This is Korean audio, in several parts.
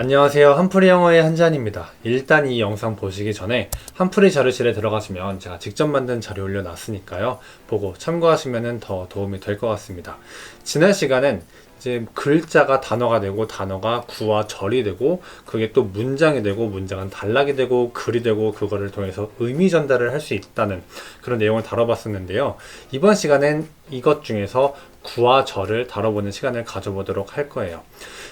안녕하세요. 한풀이 영어의 한지한입니다. 일단 이 영상 보시기 전에 한풀이 자료실에 들어가시면 제가 직접 만든 자료 올려놨으니까요. 보고 참고하시면 더 도움이 될 것 같습니다. 지난 시간엔 이제 글자가 단어가 되고 단어가 구와 절이 되고 그게 또 문장이 되고 문장은 단락이 되고 글이 되고 그거를 통해서 의미 전달을 할 수 있다는 그런 내용을 다뤄봤었는데요. 이번 시간엔 이것 중에서 구와 절을 다뤄보는 시간을 가져보도록 할 거예요.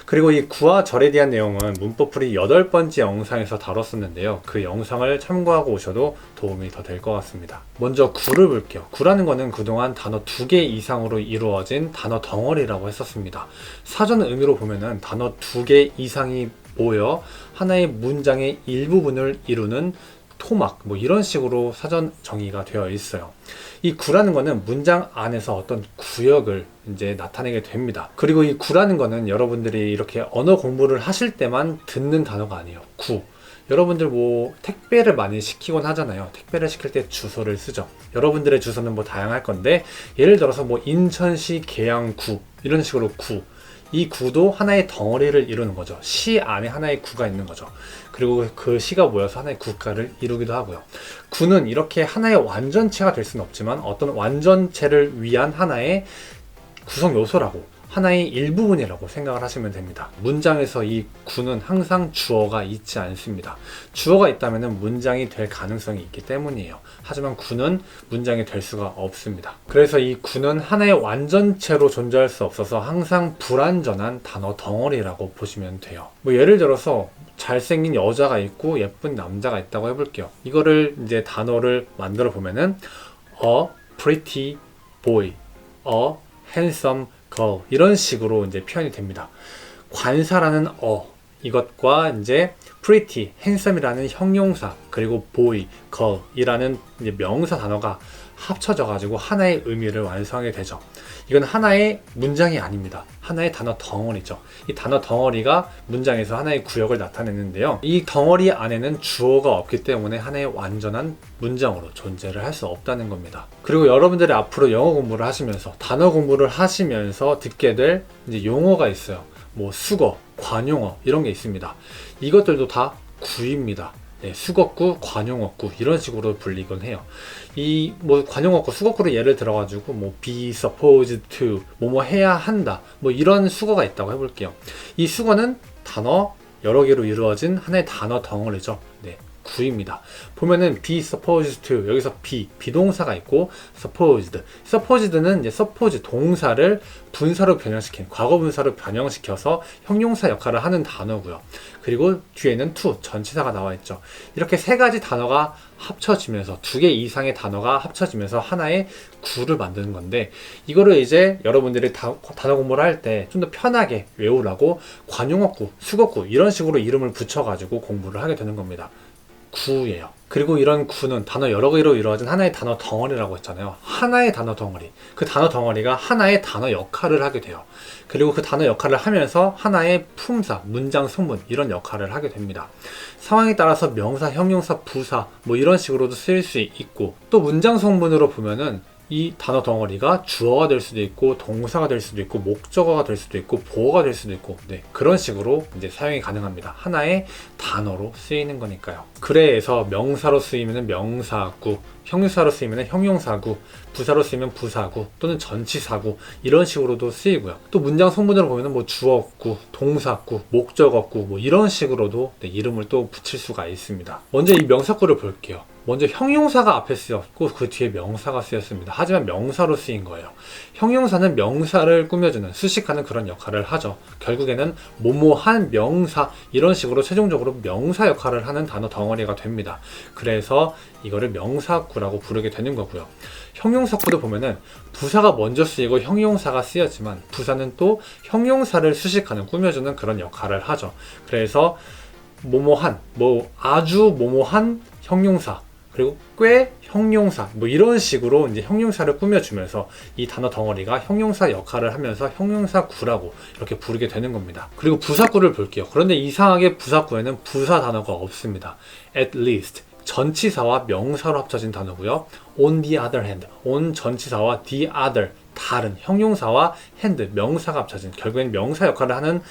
그리고 이 구와 절에 대한 내용은 문법풀이 8번째 영상에서 다뤘었는데요. 그 영상을 참고하고 오셔도 도움이 더 될 것 같습니다. 먼저 구를 볼게요. 구라는 거는 그동안 단어 2개 이상으로 이루어진 단어 덩어리라고 했었습니다. 사전 의미로 보면은 단어 2개 이상이 모여 하나의 문장의 일부분을 이루는 토막, 뭐 이런 식으로 사전 정의가 되어 있어요. 이 구라는 거는 문장 안에서 어떤 구역을 이제 나타내게 됩니다. 그리고 이 구라는 거는 여러분들이 이렇게 언어 공부를 하실 때만 듣는 단어가 아니에요. 구. 여러분들 뭐 택배를 많이 시키곤 하잖아요. 택배를 시킬 때 주소를 쓰죠. 여러분들의 주소는 뭐 다양할 건데 예를 들어서 뭐 인천시 계양구 이런 식으로 구. 이 구도 하나의 덩어리를 이루는 거죠. 시 안에 하나의 구가 있는 거죠. 그리고 그 시가 모여서 하나의 국가를 이루기도 하고요. 구는 이렇게 하나의 완전체가 될 수는 없지만 어떤 완전체를 위한 하나의 구성 요소라고, 하나의 일부분이라고 생각을 하시면 됩니다. 문장에서 이 구는 항상 주어가 있지 않습니다. 주어가 있다면 문장이 될 가능성이 있기 때문이에요. 하지만 구는 문장이 될 수가 없습니다. 그래서 이 구는 하나의 완전체로 존재할 수 없어서 항상 불완전한 단어 덩어리라고 보시면 돼요. 뭐 예를 들어서 잘생긴 여자가 있고 예쁜 남자가 있다고 해볼게요. 이거를 이제 단어를 만들어 보면은 a pretty boy, a handsome girl 이런 식으로 이제 표현이 됩니다. 관사라는 이것과 이제 pretty, handsome이라는 형용사, 그리고 boy, girl 이라는 이제 명사 단어가 합쳐져 가지고 하나의 의미를 완성하게 되죠. 이건 하나의 문장이 아닙니다. 하나의 단어 덩어리죠. 이 단어 덩어리가 문장에서 하나의 구역을 나타내는데요. 이 덩어리 안에는 주어가 없기 때문에 하나의 완전한 문장으로 존재를 할 수 없다는 겁니다. 그리고 여러분들이 앞으로 영어 공부를 하시면서 단어 공부를 하시면서 듣게 될 이제 용어가 있어요. 뭐 수거, 관용어 이런 게 있습니다. 이것들도 다 구입니다. 네, 수거구, 관용어구 이런 식으로 불리곤 해요. 이 뭐 관용어구, 수거구를 예를 들어가지고 뭐 be supposed to 뭐뭐 해야 한다 뭐 이런 수거가 있다고 해볼게요. 이 수거는 단어 여러 개로 이루어진 하나의 단어 덩어리죠. 네, 구입니다. 보면은 be supposed to 여기서 비동사가 있고 supposed는 이제 suppose 동사를 분사로 변형시킨 과거 분사로 변형시켜서 형용사 역할을 하는 단어고요. 그리고 뒤에는 to 전치사가 나와 있죠. 이렇게 세 가지 단어가 합쳐지면서 2개 이상의 단어가 합쳐지면서 하나의 구를 만드는 건데 이거를 이제 여러분들이 단어 공부를 할 때 좀 더 편하게 외우라고 관용어구, 수거구 이런 식으로 이름을 붙여가지고 공부를 하게 되는 겁니다. 구예요. 그리고 이런 구는 단어 여러 개로 이루어진 하나의 단어 덩어리라고 했잖아요. 하나의 단어 덩어리. 그 단어 덩어리가 하나의 단어 역할을 하게 돼요. 그리고 그 단어 역할을 하면서 하나의 품사, 문장, 소문 이런 역할을 하게 됩니다. 상황에 따라서 명사, 형용사, 부사 뭐 이런 식으로도 쓰일 수 있고 또 문장 성분으로 보면은 이 단어 덩어리가 주어가 될 수도 있고 동사가 될 수도 있고 목적어가 될 수도 있고 보어가 될 수도 있고 네, 그런 식으로 이제 사용이 가능합니다. 하나의 단어로 쓰이는 거니까요. 그래서 명사로 쓰이면 명사구, 형용사로 쓰이면 형용사구, 부사로 쓰이면 부사구 또는 전치사구 이런 식으로도 쓰이고요. 또 문장 성분으로 보면 뭐 주어구, 동사구, 목적어구 뭐 이런 식으로도 네, 이름을 또 붙일 수가 있습니다. 먼저 이 명사구를 볼게요. 먼저 형용사가 앞에 쓰였고 그 뒤에 명사가 쓰였습니다. 하지만 명사로 쓰인 거예요. 형용사는 명사를 꾸며주는, 수식하는 그런 역할을 하죠. 결국에는 뭐뭐한 명사 이런 식으로 최종적으로 명사 역할을 하는 단어 덩어리가 됩니다. 그래서 이거를 명사구라고 부르게 되는 거고요. 형용사구도 보면은 부사가 먼저 쓰이고 형용사가 쓰였지만 부사는 또 형용사를 수식하는, 꾸며주는 그런 역할을 하죠. 그래서 뭐뭐한, 뭐 아주 뭐뭐한 형용사 그리고 꽤 형용사 뭐 이런 식으로 이제 형용사를 꾸며주면서 이 단어 덩어리가 형용사 역할을 하면서 형용사구라고 이렇게 부르게 되는 겁니다. 그리고 부사구를 볼게요. 그런데 이상하게 부사구에는 부사 단어가 없습니다. at least 전치사와 명사로 합쳐진 단어고요. on the other hand, on 전치사와 the other 다른 형용사와 hand 명사가 합쳐진 결국엔 명사 역할을 하는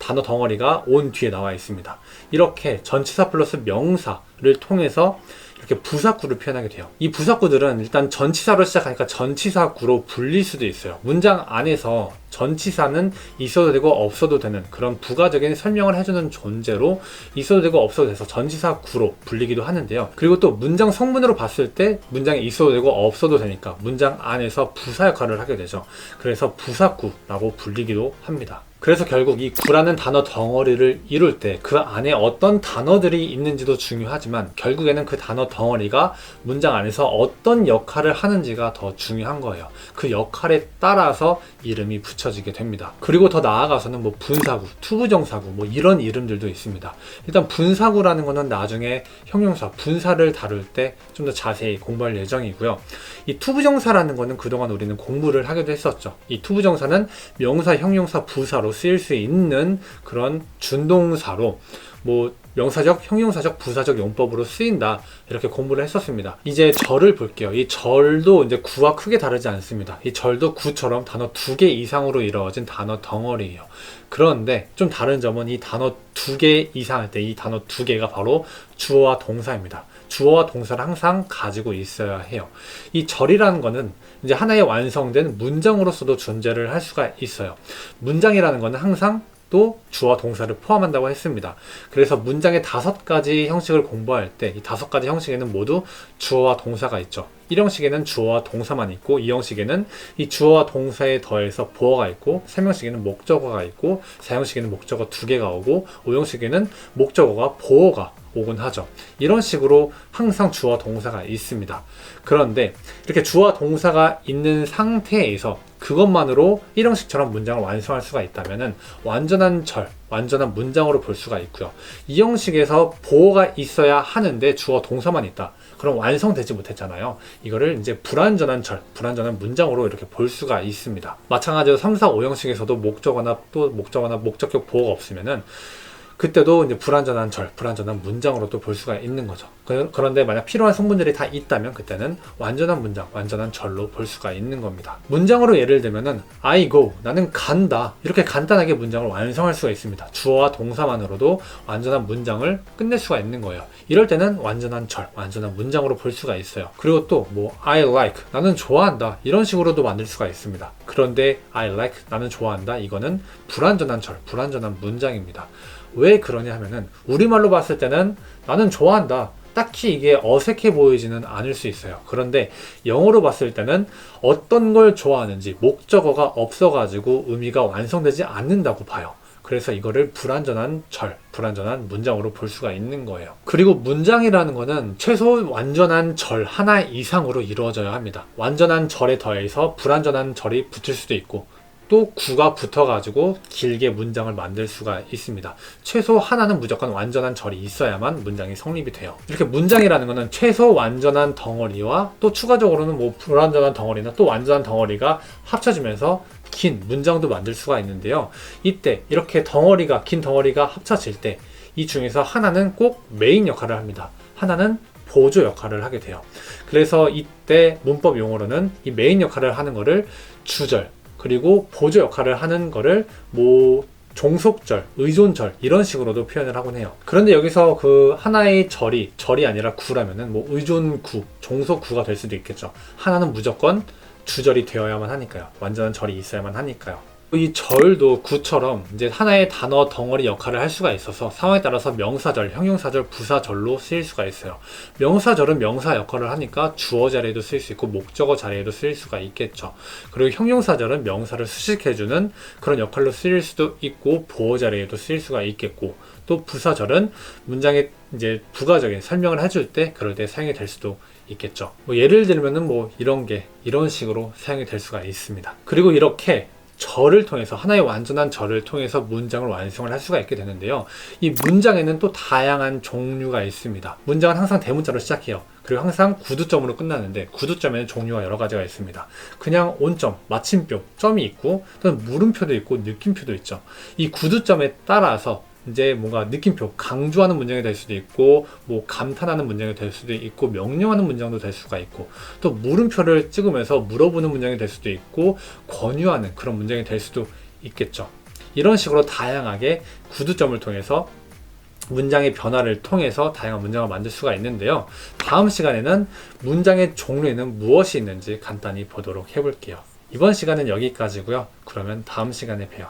단어 덩어리가 온 뒤에 나와 있습니다. 이렇게 전치사 플러스 명사를 통해서 이렇게 부사구를 표현하게 돼요. 이 부사구들은 일단 전치사로 시작하니까 전치사구로 불릴 수도 있어요. 문장 안에서 전치사는 있어도 되고 없어도 되는 그런 부가적인 설명을 해주는 존재로 있어도 되고 없어도 돼서 전치사구로 불리기도 하는데요. 그리고 또 문장 성문으로 봤을 때 문장에 있어도 되고 없어도 되니까 문장 안에서 부사 역할을 하게 되죠. 그래서 부사구라고 불리기도 합니다. 그래서 결국 이 구라는 단어 덩어리를 이룰 때 그 안에 어떤 단어들이 있는지도 중요하지만 결국에는 그 단어 덩어리가 문장 안에서 어떤 역할을 하는지가 더 중요한 거예요. 그 역할에 따라서 이름이 붙여지게 됩니다. 그리고 더 나아가서는 뭐 분사구, 투부정사구 뭐 이런 이름들도 있습니다. 일단 분사구라는 거는 나중에 형용사, 분사를 다룰 때 좀 더 자세히 공부할 예정이고요. 이 투부정사라는 거는 그동안 우리는 공부를 하기도 했었죠. 이 투부정사는 명사, 형용사, 부사로 쓰일 수 있는 그런 준동사로 뭐 명사적, 형용사적, 부사적 용법으로 쓰인다 이렇게 공부를 했었습니다. 이제 절을 볼게요. 이 절도 이제 구와 크게 다르지 않습니다. 이 절도 구처럼 단어 2개 이상으로 이루어진 단어 덩어리예요. 그런데 좀 다른 점은 이 단어 2개 이상 할 때 이 단어 2개가 바로 주어와 동사입니다. 주어와 동사를 항상 가지고 있어야 해요. 이 절이라는 거는 이제 하나의 완성된 문장으로서도 존재를 할 수가 있어요. 문장이라는 거는 항상 또 주어와 동사를 포함한다고 했습니다. 그래서 문장의 5가지 형식을 공부할 때 이 5가지 형식에는 모두 주어와 동사가 있죠. 1형식에는 주어와 동사만 있고 2형식에는 이 주어와 동사에 더해서 보어가 있고 3형식에는 목적어가 있고 4형식에는 목적어 2개가 오고 5형식에는 목적어가 보어가 오곤 하죠. 이런 식으로 항상 주어와 동사가 있습니다. 그런데 이렇게 주어와 동사가 있는 상태에서 그것만으로 1형식처럼 문장을 완성할 수가 있다면 완전한 절, 완전한 문장으로 볼 수가 있고요. 2형식에서 보어가 있어야 하는데 주어 동사만 있다. 그럼 완성되지 못했잖아요. 이거를 이제 불완전한 절, 불완전한 문장으로 이렇게 볼 수가 있습니다. 마찬가지로 3, 4, 5형식에서도 목적어나 또 목적어나 목적격 보어가 없으면은 그때도 이제 불완전한 절, 불완전한 문장으로 또 볼 수가 있는 거죠. 그런데 만약 필요한 성분들이 다 있다면 그때는 완전한 문장, 완전한 절로 볼 수가 있는 겁니다. 문장으로 예를 들면은 I go, 나는 간다. 이렇게 간단하게 문장을 완성할 수가 있습니다. 주어와 동사만으로도 완전한 문장을 끝낼 수가 있는 거예요. 이럴 때는 완전한 절, 완전한 문장으로 볼 수가 있어요. 그리고 또 뭐 I like, 나는 좋아한다. 이런 식으로도 만들 수가 있습니다. 그런데 I like, 나는 좋아한다. 이거는 불완전한 절, 불완전한 문장입니다. 왜 그러냐 하면은 우리말로 봤을 때는 나는 좋아한다. 딱히 이게 어색해 보이지는 않을 수 있어요. 그런데 영어로 봤을 때는 어떤 걸 좋아하는지 목적어가 없어가지고 의미가 완성되지 않는다고 봐요. 그래서 이거를 불완전한 절, 불완전한 문장으로 볼 수가 있는 거예요. 그리고 문장이라는 거는 최소 완전한 절 하나 이상으로 이루어져야 합니다. 완전한 절에 더해서 불완전한 절이 붙을 수도 있고 또 구가 붙어가지고 길게 문장을 만들 수가 있습니다. 최소 하나는 무조건 완전한 절이 있어야만 문장이 성립이 돼요. 이렇게 문장이라는 거는 최소 완전한 덩어리와 또 추가적으로는 뭐 불완전한 덩어리나 또 완전한 덩어리가 합쳐지면서 긴 문장도 만들 수가 있는데요. 이때 이렇게 덩어리가, 긴 덩어리가 합쳐질 때 이 중에서 하나는 꼭 메인 역할을 합니다. 하나는 보조 역할을 하게 돼요. 그래서 이때 문법 용어로는 이 메인 역할을 하는 거를 주절, 그리고 보조 역할을 하는 거를 뭐 종속절, 의존절 이런 식으로도 표현을 하곤 해요. 그런데 여기서 그 하나의 절이 아니라 구라면은 뭐 의존구, 종속구가 될 수도 있겠죠. 하나는 무조건 주절이 되어야만 하니까요. 완전한 절이 있어야만 하니까요. 이 절도 구처럼 이제 하나의 단어 덩어리 역할을 할 수가 있어서 상황에 따라서 명사절, 형용사절, 부사절로 쓰일 수가 있어요. 명사절은 명사 역할을 하니까 주어 자리에도 쓰일 수 있고 목적어 자리에도 쓰일 수가 있겠죠. 그리고 형용사절은 명사를 수식해주는 그런 역할로 쓰일 수도 있고 보어 자리에도 쓰일 수가 있겠고 또 부사절은 문장의 이제 부가적인 설명을 해줄 때 그럴 때 사용이 될 수도 있겠죠. 뭐 예를 들면은 뭐 이런 식으로 사용이 될 수가 있습니다. 그리고 이렇게 절을 통해서 하나의 완전한 절을 통해서 문장을 완성을 할 수가 있게 되는데요. 이 문장에는 또 다양한 종류가 있습니다. 문장은 항상 대문자로 시작해요. 그리고 항상 구두점으로 끝나는데 구두점에는 종류가 여러 가지가 있습니다. 그냥 온점, 마침표, 점이 있고 또는 물음표도 있고 느낌표도 있죠. 이 구두점에 따라서 이제 뭔가 느낌표, 강조하는 문장이 될 수도 있고 뭐 감탄하는 문장이 될 수도 있고 명령하는 문장도 될 수가 있고 또 물음표를 찍으면서 물어보는 문장이 될 수도 있고 권유하는 그런 문장이 될 수도 있겠죠. 이런 식으로 다양하게 구두점을 통해서 문장의 변화를 통해서 다양한 문장을 만들 수가 있는데요. 다음 시간에는 문장의 종류에는 무엇이 있는지 간단히 보도록 해볼게요. 이번 시간은 여기까지고요. 그러면 다음 시간에 봬요.